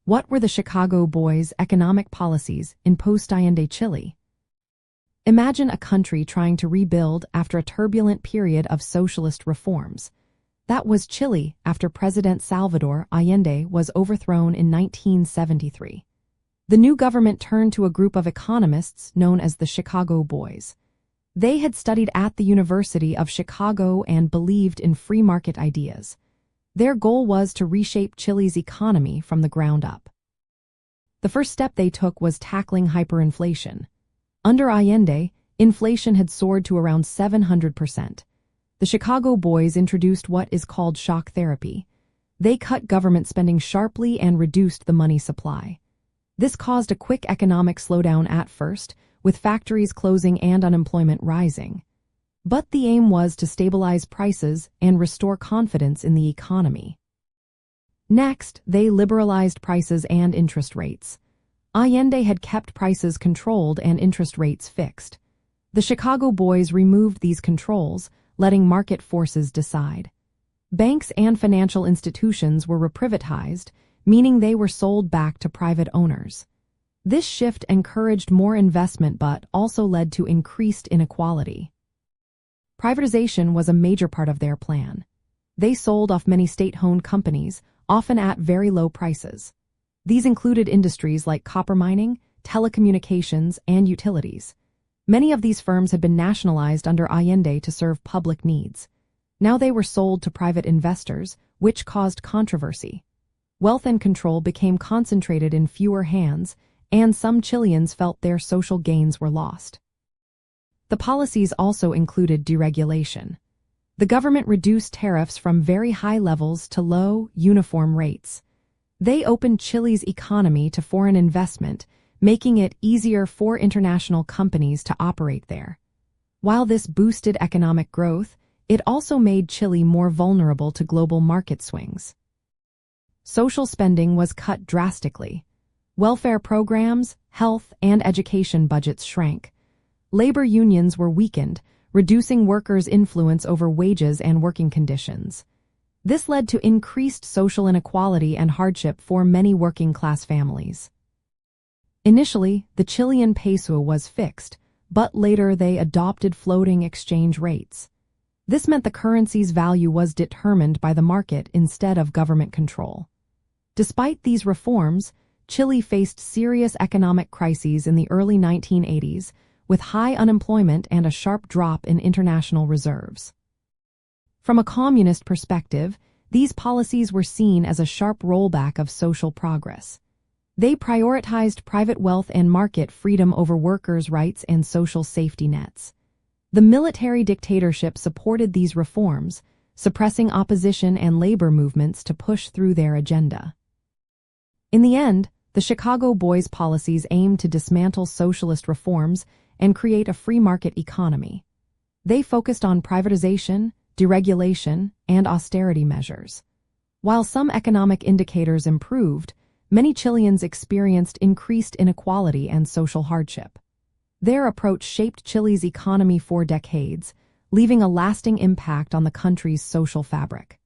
What were the Chicago Boys' economic policies in post-Allende Chile? Imagine a country trying to rebuild after a turbulent period of socialist reforms. That was Chile after President Salvador Allende was overthrown in 1973. The new government turned to a group of economists known as the Chicago Boys. They had studied at the University of Chicago and believed in free market ideas. Their goal was to reshape Chile's economy from the ground up. The first step they took was tackling hyperinflation. Under Allende, inflation had soared to around 700%. The Chicago Boys introduced what is called shock therapy. They cut government spending sharply and reduced the money supply. This caused a quick economic slowdown at first, with factories closing and unemployment rising. But the aim was to stabilize prices and restore confidence in the economy. Next, they liberalized prices and interest rates. Allende had kept prices controlled and interest rates fixed. The Chicago Boys removed these controls, letting market forces decide. Banks and financial institutions were reprivatized, meaning they were sold back to private owners. This shift encouraged more investment but also led to increased inequality. Privatization was a major part of their plan. They sold off many state-owned companies, often at very low prices. These included industries like copper mining, telecommunications, and utilities. Many of these firms had been nationalized under Allende to serve public needs. Now they were sold to private investors, which caused controversy. Wealth and control became concentrated in fewer hands, and some Chileans felt their social gains were lost. The policies also included deregulation. The government reduced tariffs from very high levels to low, uniform rates. They opened Chile's economy to foreign investment, making it easier for international companies to operate there. While this boosted economic growth, it also made Chile more vulnerable to global market swings. Social spending was cut drastically. Welfare programs, health, and education budgets shrank. Labor unions were weakened, reducing workers' influence over wages and working conditions. This led to increased social inequality and hardship for many working-class families. Initially, the Chilean peso was fixed, but later they adopted floating exchange rates. This meant the currency's value was determined by the market instead of government control. Despite these reforms, Chile faced serious economic crises in the early 1980s, with high unemployment and a sharp drop in international reserves. From a communist perspective, these policies were seen as a sharp rollback of social progress. They prioritized private wealth and market freedom over workers' rights and social safety nets. The military dictatorship supported these reforms, suppressing opposition and labor movements to push through their agenda. In the end, the Chicago Boys' policies aimed to dismantle socialist reforms and create a free market economy. They focused on privatization, deregulation, and austerity measures. While some economic indicators improved, many Chileans experienced increased inequality and social hardship. Their approach shaped Chile's economy for decades, leaving a lasting impact on the country's social fabric.